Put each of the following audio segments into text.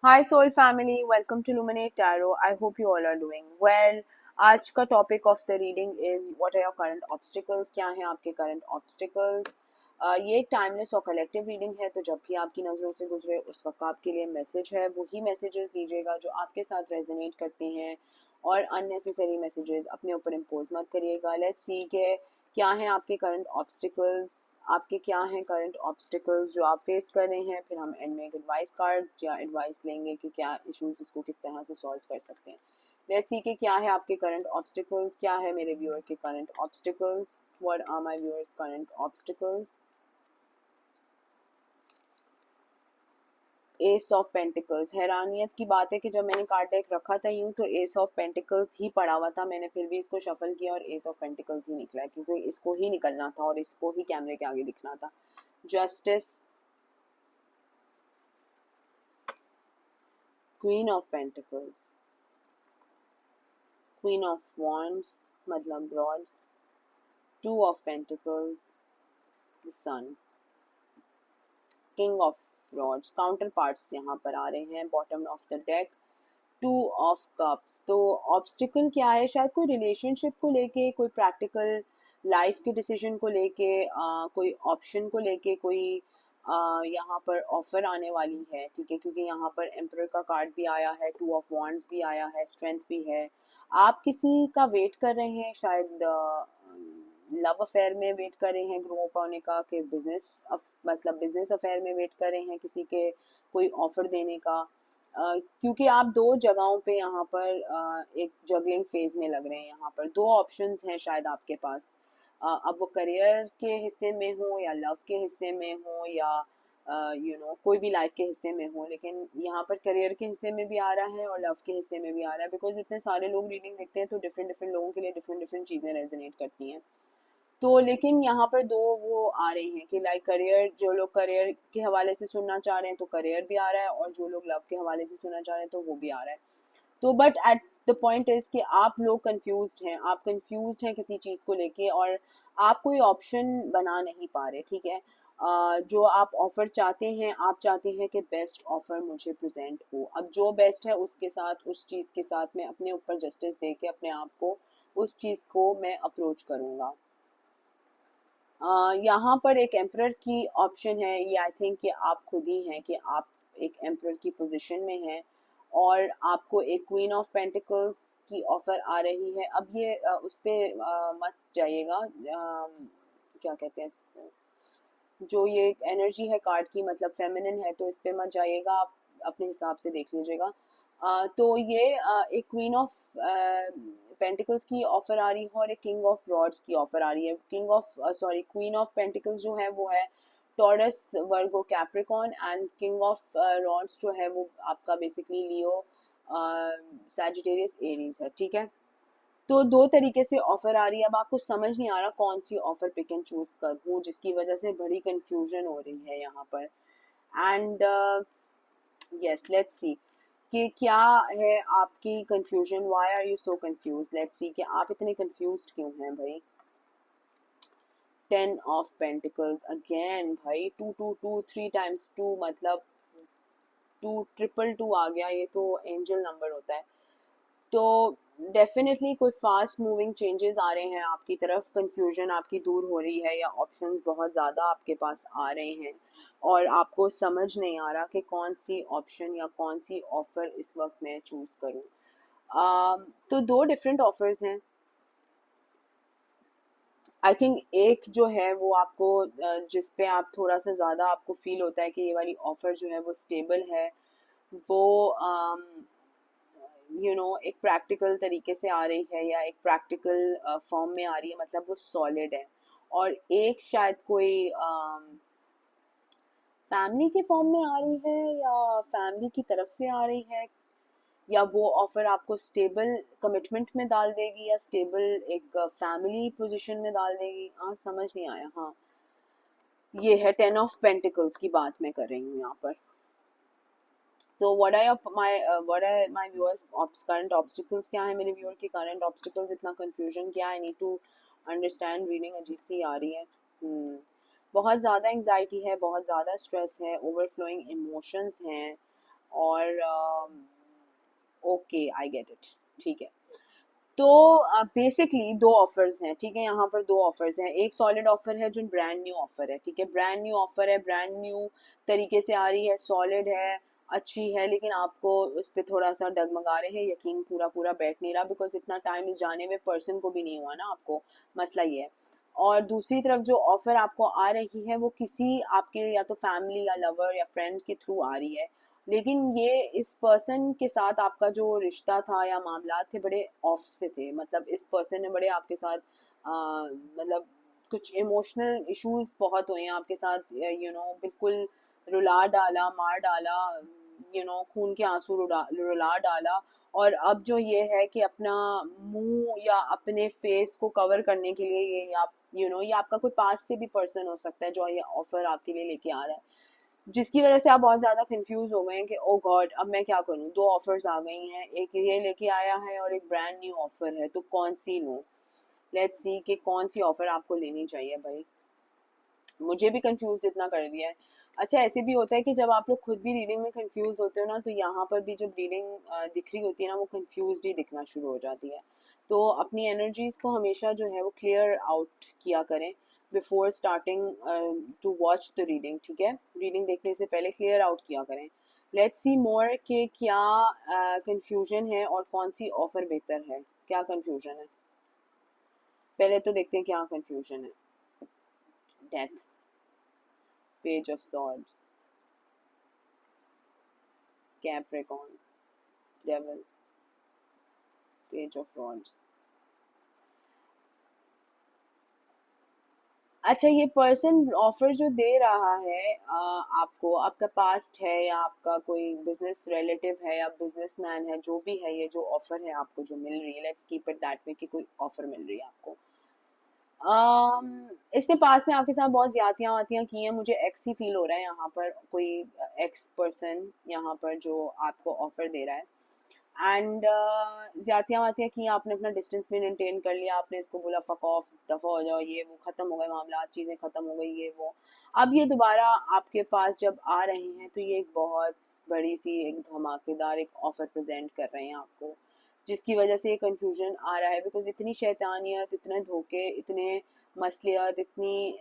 Hi soul family, welcome to Luminate Tarot. I hope you all are doing well. आज का topic of the reading is what are your current obstacles. क्या हैं आपके current obstacles. ये एक timeless और collective reading है, तो जब भी आपकी नज़रों से गुजरे उस वक्त आपके लिए मैसेज है, वही मैसेजेस लीजिएगा जो आपके साथ रेजोनेट करते हैं, और अननेसेसरी मैसेजेस अपने ऊपर इम्पोज मत करिएगा। लेट्स सी के क्या हैं आपके करंट ऑब्स्टिकल्स। आपके क्या हैं करंट ऑब्स्टिकल्स जो आप फेस कर रहे हैं। फिर हम एंड में एक एडवाइस कार्ड या एडवाइस लेंगे कि क्या इश्यूज इसको किस तरह से सॉल्व कर सकते हैं। लेट्स सी कि क्या है आपके करंट ऑब्स्टिकल्स, क्या है मेरे व्यूअर के current obstacles. What are my viewers current obstacles. Ace of pentacles. हैरानियत की बात है कि जब मैंने कार्ड डेक रखा था यूं तो एस ऑफ पेंटिकल्स ही पड़ा हुआ था। मैंने फिर भी इसको शफल किया और एस ऑफ पेंटिकल्स ही निकला है, क्योंकि इसको ही निकलना था और इसको ही कैमरे के आगे दिखना था। Justice, queen of pentacles, queen of wands मतलब broad, two of pentacles, the sun, king of rods. Counter parts यहाँ पर आ रहे हैं bottom of the deck. Two of cups. तो ऑब्स्टिकल क्या है, शायद कोई रिलेशनशिप को लेके, कोई प्रैक्टिकल लाइफ के डिसीजन को लेके, कोई ऑप्शन को लेके, कोई यहाँ पर ऑफर आने वाली है। ठीक है, क्योंकि यहाँ पर एम्परर का कार्ड भी आया है, टू ऑफ वॉन्ड्स भी आया है, स्ट्रेंथ भी है। आप किसी का वेट कर रहे हैं, शायद लव अफेयर में वेट कर रहे हैं ग्रो अप होने का, कि बिजनेस मतलब बिजनेस अफेयर में वेट कर रहे हैं किसी के कोई ऑफर देने का। क्योंकि आप दो जगहों पे यहाँ पर एक जगलिंग फेज में लग रहे हैं। यहाँ पर दो ऑप्शंस हैं शायद आपके पास। अब वो करियर के हिस्से में हो या लव के हिस्से में हो या कोई भी लाइफ के हिस्से में हो, लेकिन यहाँ पर करियर के हिस्से में भी आ रहा है और लव के हिस्से में भी आ रहा है। बिकॉज इतने सारे लोग रीडिंग देखते हैं तो डिफरेंट डिफरेंट लोगों के लिए डिफरेंट डिफरेंट चीज़ें रेजोनेट करती हैं। तो लेकिन यहाँ पर दो वो आ रहे हैं कि लाइक करियर, जो लोग करियर के हवाले से सुनना चाह रहे हैं तो करियर भी आ रहा है, और जो लोग लव के हवाले से सुनना चाह रहे हैं तो वो भी आ रहा है। तो but at the point is कि आप लोग कंफ्यूज्ड हैं, आप कंफ्यूज्ड हैं किसी चीज़ को लेके, और आप कोई ऑप्शन बना नहीं पा रहे। ठीक है, जो आप ऑफर चाहते हैं, आप चाहते हैं कि बेस्ट ऑफर मुझे प्रेजेंट हो। अब जो बेस्ट है उसके साथ, उस चीज़ के साथ मैं अपने ऊपर जस्टिस दे के अपने आप को उस चीज़ को मैं अप्रोच करूँगा। यहाँ पर एक एम्परर की ऑप्शन है। ये आई थिंक कि आप खुद ही हैं कि आप एक एम्परर की पोजीशन में हैं, और आपको एक क्वीन ऑफ पेंटिकल्स की ऑफर आ रही है। अब ये उस पर मत जाइएगा, क्या कहते हैं इसको, जो ये एनर्जी है कार्ड की मतलब फेमिनिन है, तो इस पे मत जाइएगा, आप अपने हिसाब से देख लीजिएगा। तो ये एक क्वीन ऑफ पेंटिकल्स की ऑफर आ रही है और एक किंग ऑफ रॉड्स की ऑफर आ रही है। King of sorry queen of pentacles जो है वो है Taurus Virgo Capricorn, and king of rods जो है वो आपका बेसिकली लियो सैजिटेरियस एरीज है। ठीक है, तो दो तरीके से ऑफर आ रही है। अब आपको समझ नहीं आ रहा कौन सी ऑफर पिक एंड चूज करूँ, जिसकी वजह से बड़ी कंफ्यूजन हो रही है यहाँ पर। एंड यस, लेट्स सी कि क्या है आपकी confusion. Why are you so confuse. Let's see कि आप इतने कंफ्यूज्ड क्यों हैं भाई। टेन ऑफ पेंटिकल्स अगेन भाई, two two two, three times two मतलब टू, ट्रिपल टू आ गया। ये तो एंजल नंबर होता है। तो डेफिनेटली कोई फास्ट मूविंग चेंजेस आ रहे हैं आपकी तरफ, कंफ्यूजन आपकी दूर हो रही है, या ऑप्शंस बहुत ज़्यादा आपके पास आ रहे हैं और आपको समझ नहीं आ रहा कि कौन सी ऑप्शन या कौन सी ऑफ़र इस वक्त मैं चूज़ करूँ। तो दो डिफरेंट ऑफर्स हैं। आई थिंक एक जो है वो आपको जिस पे आप थोड़ा सा ज़्यादा आपको फील होता है कि ये वाली ऑफ़र जो है वो स्टेबल है, वो एक प्रैक्टिकल तरीके से आ रही है या एक प्रैक्टिकल फॉर्म में आ रही है, मतलब वो सॉलिड है। और एक शायद कोई फैमिली के फॉर्म में आ रही है या फैमिली की तरफ से आ रही है, या वो ऑफर आपको स्टेबल कमिटमेंट में डाल देगी या स्टेबल एक फैमिली पोजीशन में डाल देगी। हाँ, समझ नहीं आया। हाँ, ये है टेन ऑफ पेंटिकल्स की बात मैं कर रही हूँ यहाँ पर। तो what are my viewers current obstacles, क्या है मेरे व्यूअर के करंट ऑब्स्टिकल्स। इतना कंफ्यूजन क्या, I need to understand. Reading अजीब सी आ रही है। बहुत ज़्यादा एंग्जाइटी है, बहुत ज़्यादा स्ट्रेस है, ओवरफ्लोइंग इमोशंस हैं। और ओके आई गेट इट, ठीक है। तो बेसिकली दो ऑफर्स हैं, ठीक है, यहाँ पर दो ऑफर्स हैं। एक सॉलिड ऑफर है जो ब्रांड न्यू ऑफर है, ठीक है, ब्रांड न्यू ऑफर है, ब्रांड न्यू तरीके से आ रही है, सॉलिड है, अच्छी है, लेकिन आपको उस पर थोड़ा सा डगमगा रहे हैं, यकीन पूरा पूरा बैठ नहीं रहा, बिकॉज इतना टाइम इस जाने में पर्सन को भी नहीं हुआ ना आपको, मसला ये है। और दूसरी तरफ जो ऑफर आपको आ रही है वो किसी आपके या तो फैमिली या लवर या फ्रेंड के थ्रू आ रही है, लेकिन ये इस पर्सन के साथ आपका जो रिश्ता था या मामला थे बड़े ऑफ से थे, मतलब इस पर्सन ने बड़े आपके साथ मतलब कुछ इमोशनल इश्यूज बहुत हुए हैं आपके साथ, बिल्कुल रुला डाला, मार डाला, खून के आंसू रुला डाला। और अब जो ये है कि अपना मुंह या अपने फेस को कवर करने के लिए ये आप ये आपका कोई पास से भी पर्सन हो सकता है जो ये ऑफर आपके लिए लेके आ रहा है, जिसकी वजह से आप बहुत ज्यादा कंफ्यूज हो गए हैं कि ओ गॉड अब मैं क्या करूं, दो ऑफर्स आ गई हैं, एक ये लेके आया है और एक ब्रांड न्यू ऑफर है, तो कौन सी लूं। लेट्स सी कि कौन सी ऑफर आपको लेनी चाहिए भाई। मुझे भी कंफ्यूज इतना कर दिया है। अच्छा, ऐसे भी होता है कि जब आप लोग खुद भी रीडिंग में कंफ्यूज होते हो ना, तो यहाँ पर भी जब रीडिंग दिख रही होती है ना, वो कंफ्यूज ही दिखना शुरू हो जाती है। तो अपनी एनर्जीज को हमेशा जो है वो क्लियर आउट किया करें before starting to watch the reading, ठीक है, रीडिंग देखने से पहले क्लियर आउट किया करें। लेट्स सी मोर के क्या कंफ्यूजन है और कौन सी ऑफर बेहतर है, क्या कंफ्यूजन है, पहले तो देखते हैं क्या कंफ्यूजन है। Death, page of swords, Capricorn, devil, page of rods. अच्छा, ये पर्सन ऑफर जो दे रहा है आपको, आपका पास्ट है या आपका कोई बिजनेस रिलेटिव है या बिजनेसमैन है, जो भी है, ये जो ऑफर है आपको जो मिल रही है, let's keep it that way कि कोई ऑफर मिल रही है आपको, इसने पास में आपके साथ बहुत ज्यादतियां वातियां की हैं, मुझे एक्स ही फील हो रहा है यहाँ पर, कोई एक्स पर्सन यहाँ पर जो आपको ऑफर दे रहा है। एंड ज्यादतियां वातियां की, आपने अपना डिस्टेंस भी मेंटेन कर लिया, आपने इसको बोला फक ऑफ, दफा हो जाओ, ये वो, खत्म हो गए मामला, चीजें खत्म हो गई, ये वो। अब ये दोबारा आपके पास जब आ रहे हैं तो ये एक बहुत बड़ी सी एक धमाकेदार एक ऑफर प्रेजेंट कर रहे हैं आपको, जिसकी वजह से ये कंफ्यूजन आ रहा है, बिकॉज इतनी शैतानियत, इतने धोखे, इतने मसलियत, इतनी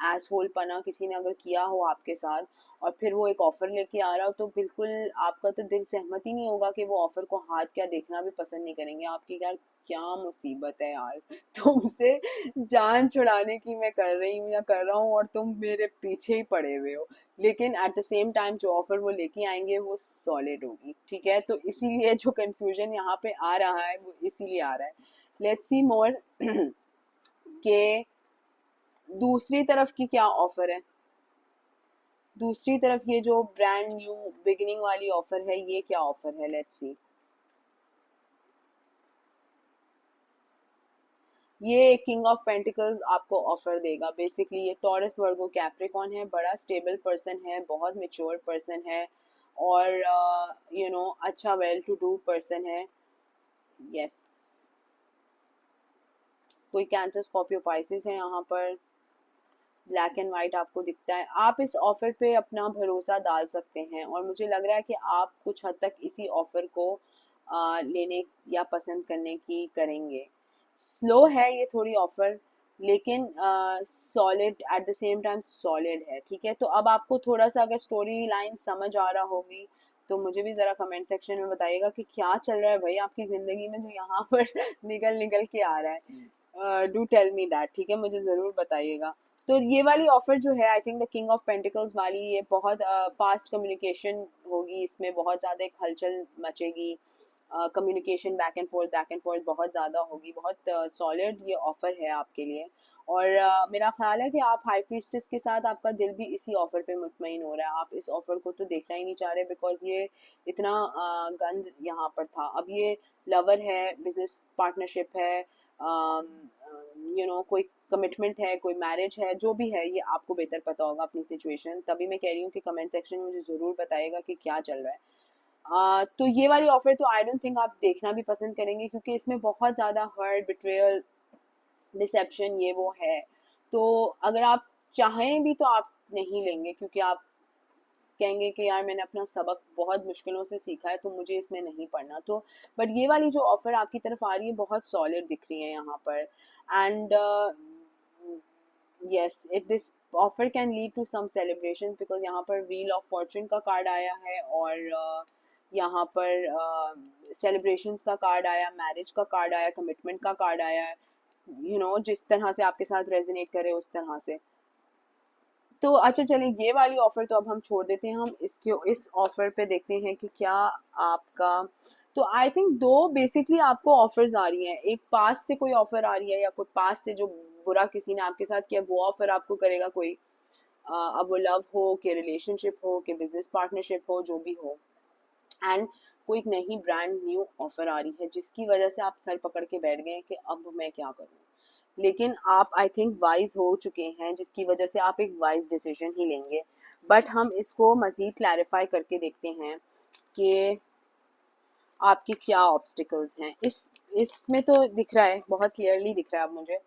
एसहोल पना किसी ने अगर किया हो आपके साथ, और फिर वो एक ऑफर लेके आ रहा हो, तो बिल्कुल आपका तो दिल सहमत ही नहीं होगा कि वो ऑफर को हाथ क्या देखना भी पसंद नहीं करेंगे आपकी, यार क्या मुसीबत है यार, तुमसे जान छुड़ाने की मैं कर रही हूँ या कर रहा हूँ और तुम मेरे पीछे ही पड़े हुए हो, लेकिन एट द सेम टाइम जो ऑफर वो लेके आएंगे वो सॉलिड होगी, ठीक है, तो इसीलिए जो कंफ्यूजन यहाँ पे आ रहा है वो इसीलिए आ रहा है। लेट्स सी मोर के दूसरी तरफ की क्या ऑफर है, दूसरी तरफ ये जो ब्रांड न्यू बिगिनिंग वाली ऑफर है, ये क्या ऑफर है, लेट्स सी। ये किंग ऑफ पेंटिकल्स आपको ऑफर देगा, बेसिकली ये टॉरस वर्गो कैप्रिकॉन है, बड़ा स्टेबल पर्सन है, बहुत मेच्योर पर्सन है, और अच्छा वेल टू डू पर्सन है। यस, कोई कैंसर स्कॉर्पियो पाइसेस है यहाँ पर, ब्लैक एंड वाइट आपको दिखता है, आप इस ऑफर पे अपना भरोसा डाल सकते हैं, और मुझे लग रहा है कि आप कुछ हद तक इसी ऑफर को लेने या पसंद करने की करेंगे। स्लो है ये थोड़ी ऑफर, लेकिन solid at the same time solid है, ठीक है। तो अब आपको थोड़ा सा अगर स्टोरी लाइन समझ आ रहा होगी तो मुझे भी ज़रा कमेंट सेक्शन में बताइएगा कि क्या चल रहा है भाई आपकी ज़िंदगी में जो यहाँ पर निकल निकल के आ रहा है, डू टेल मी दैट, ठीक है, मुझे ज़रूर बताइएगा। तो ये वाली ऑफर जो है, I think the king of pentacles वाली, ये बहुत फास्ट कम्युनिकेशन होगी, इसमें बहुत ज़्यादा एक हलचल मचेगी, कम्युनिकेशन बैक एंड फोर्थ बहुत ज़्यादा होगी, बहुत सॉलिड ये ऑफर है आपके लिए। और मेरा ख्याल है कि आप हाई प्रीस्टेस के साथ आपका दिल भी इसी ऑफर पे मुतमईन हो रहा है, आप इस ऑफर को तो देखना ही नहीं चाह रहे, बिकॉज ये इतना गंद यहाँ पर था। अब ये लवर है, बिजनेस पार्टनरशिप है, कोई कमिटमेंट है, कोई मैरिज है, जो भी है, ये आपको बेहतर पता होगा अपनी सिचुएशन, तभी मैं कह रही हूँ कि कमेंट सेक्शन में मुझे ज़रूर बताइएगा कि क्या चल रहा है। तो ये वाली ऑफर तो आई डोंट थिंक आप देखना भी पसंद करेंगे, क्योंकि इसमें बहुत ज़्यादा हर्ट, बिट्रेयल, डिसेप्शन, ये वो है। तो अगर आप चाहें भी तो आप नहीं लेंगे, क्योंकि आप कहेंगे कि यार मैंने अपना सबक बहुत मुश्किलों से सीखा है तो मुझे इसमें नहीं पढ़ना। तो बट ये वाली जो ऑफर आपकी तरफ आ रही है बहुत सॉलिड दिख रही है यहाँ पर। And yes, if this offer can lead to some celebrations, because यहाँ पर व्हील ऑफ फॉर्चून का कार्ड आया है और यहाँ पर सेलिब्रेशंस का कार्ड आया, मैरिज का कार्ड आया, कमिटमेंट का कार्ड आया है, जिस तरह से आपके साथ रेजोनेट करे उस तरह से। तो अच्छा चलिए, ये वाली ऑफर तो अब हम छोड़ देते हैं, हम इसके इस ऑफर पे देखते हैं कि क्या आपका। तो आई थिंक दो बेसिकली आपको ऑफर्स आ रही हैं, एक पास से कोई ऑफर आ रही है या कोई पास से जो बुरा किसी ने आपके साथ किया वो ऑफर आपको करेगा कोई, अब वो लव हो कि रिलेशनशिप हो कि बिजनेस पार्टनरशिप हो, जो भी हो। एंड कोई एक नई ब्रांड न्यू ऑफर आ रही है जिसकी वजह से आप सर पकड़ के बैठ गए कि अब मैं क्या करूं। लेकिन आप आई थिंक वाइज हो चुके हैं जिसकी वजह से आप एक वाइज डिसीजन ही लेंगे। बट हम इसको मज़ीद क्लैरिफाई करके देखते हैं कि आपकी क्या ऑब्स्टिकल्स हैं। इसमें तो दिख रहा है, बहुत क्लियरली दिख रहा है अब मुझे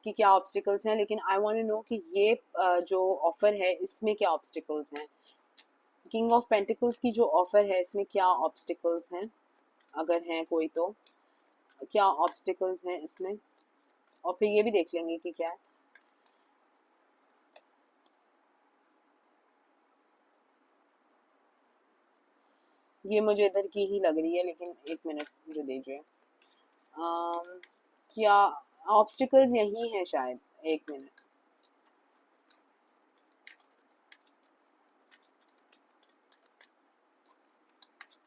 कि क्या ऑब्स्टिकल्स हैं, लेकिन आई वांट टू नो कि ये जो ऑफर है इसमें क्या ऑब्स्टिकल्स हैं। किंग ऑफ पेंटिकल्स की जो ऑफर है इसमें क्या ऑब्स्टिकल्स हैं, अगर हैं कोई तो क्या ऑब्स्टिकल्स हैं इसमें, और फिर ये भी देख लेंगे कि क्या है। ये मुझे इधर की ही लग रही है, लेकिन एक मिनट मुझे दीजिए। क्या ऑब्स्टिकल्स यही हैं शायद, एक मिनट।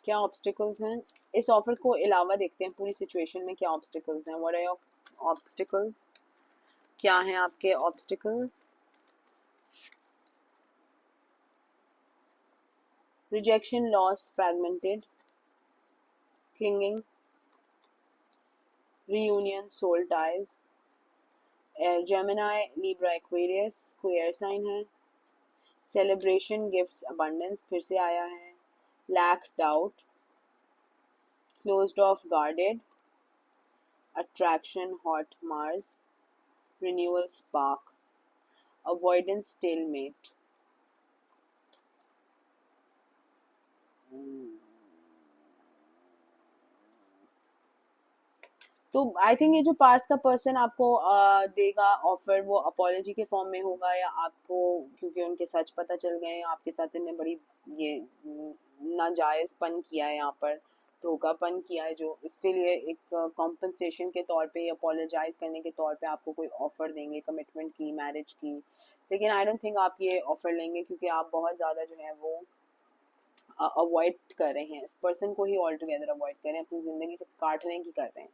क्या ऑब्स्टिकल्स हैं इस ऑफर को अलावा, देखते हैं पूरी सिचुएशन में क्या ऑब्स्टिकल्स हैं। व्हाट आर योर ऑब्स्टिकल्स, क्या हैं आपके obstacles. Rejection, loss, fragmented, clinging, reunion, soul ties, Gemini, Libra, Aquarius, कोई एयर साइन है। सेलिब्रेशन, गिफ्ट्स, अबंडेंस फिर से आया है। Lack, doubt, closed off, guarded, attraction, hot, Mars, renewal, spark, avoidance, stalemate. तो आई थिंक ये जो पास का पर्सन आपको देगा ऑफर वो अपॉलजी के फॉर्म में होगा, या आपको क्योंकि उनके सच पता चल गए हैं, आपके साथ इन्हें बड़ी ये नाजायज़पन किया है, यहाँ पर धोखापन किया है, जो इसके लिए एक कॉम्पनसेशन के तौर पे, अपोलोजाइज करने के तौर पे आपको कोई ऑफर देंगे कमिटमेंट की, मैरिज की। लेकिन आई डोंट थिंक आप ये ऑफर लेंगे, क्योंकि आप बहुत ज़्यादा जो है वो अवॉइड कर रहे हैं इस पर्सन को ही, ऑल टुगेदर अवॉइड कर रहे हैं, अपनी ज़िंदगी से काटने की कर रहे हैं।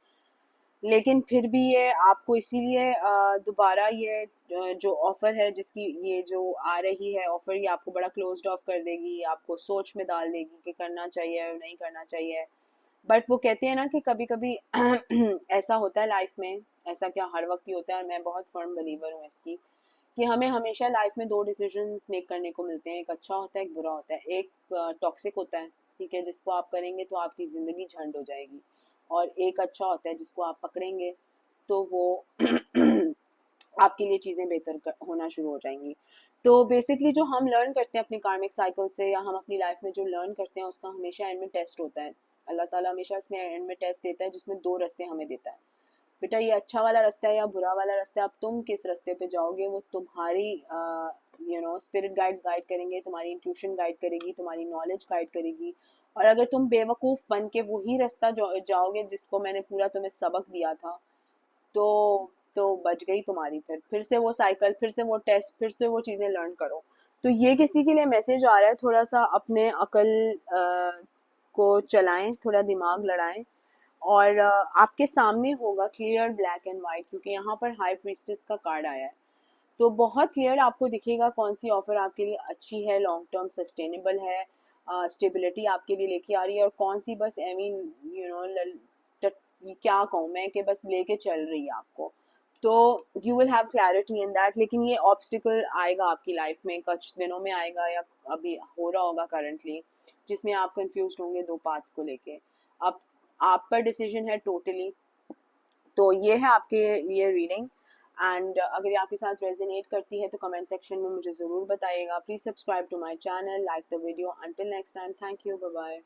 लेकिन फिर भी ये आपको इसीलिए दोबारा ये जो ऑफर है जिसकी ये जो आ रही है ऑफर, ये आपको बड़ा क्लोज्ड ऑफ कर देगी, आपको सोच में डाल देगी कि करना चाहिए और नहीं करना चाहिए। बट वो कहते हैं ना कि कभी कभी ऐसा होता है लाइफ में, ऐसा क्या हर वक्त ही होता है, और मैं बहुत फर्म बिलीवर हूँ इसकी, कि हमें हमेशा लाइफ में दो डिसीजंस मेक करने को मिलते हैं, एक अच्छा होता है एक बुरा होता है। एक टॉक्सिक होता है, ठीक है, जिसको आप करेंगे तो आपकी ज़िंदगी झंड हो जाएगी, और एक अच्छा होता है जिसको आप पकड़ेंगे तो वो आपके लिए चीज़ें बेहतर होना शुरू हो जाएंगी। तो बेसिकली जो हम लर्न करते हैं अपनी कार्मिक साइकिल से, या हम अपनी लाइफ में जो लर्न करते हैं उसका हमेशा एंड में टेस्ट होता है। अल्लाह ताला हमेशा इसमें एंड में टेस्ट देता है, जिसमें दो रास्ते हमें देता है, बेटा ये अच्छा वाला रास्ता है या बुरा वाला रास्ता है, अब तुम किस रास्ते पे जाओगे वो तुम्हारी स्पिरिट गाइड्स गाइड करेंगे, तुम्हारी इंट्यूशन गाइड करेगी, तुम्हारी नॉलेज गाइड करेगी। और अगर तुम बेवकूफ़ बन के वही रास्ता जाओगे जिसको मैंने पूरा तुम्हें सबक दिया था, तो बच गई तुम्हारी, फिर से वो साइकिल, फिर से वो टेस्ट, फिर से वो चीज़ें लर्न करो। तो ये किसी के लिए मैसेज आ रहा है, थोड़ा सा अपने अकल को चलाएं, थोड़ा दिमाग लड़ाएं, और आपके सामने होगा क्लियर ब्लैक एंड वाइट, क्योंकि यहाँ पर हाई प्रीस्टेस का कार्ड आया है। तो बहुत क्लियर आपको दिखेगा कौन सी ऑफर आपके लिए अच्छी है, लॉन्ग टर्म सस्टेनेबल है, स्टेबिलिटी आपके लिए लेके आ रही है, और कौन सी बस आई मीन क्या कहूँ मैं कि बस लेके चल रही है आपको। तो you will have clarity in that. लेकिन ये ऑब्स्टिकल आएगा आपकी लाइफ में, कुछ दिनों में आएगा, या अभी हो रहा होगा करंटली, जिसमें आप कंफ्यूज होंगे दो पार्ट्स को लेके। अब आप पर डिसीजन है टोटली। तो ये है आपके लिए रीडिंग, एंड अगर ये आपके साथ रेजोनेट करती है तो कमेंट सेक्शन में मुझे ज़रूर बताइएगा. Please subscribe to my channel, like the video. Until next time, thank you, bye bye.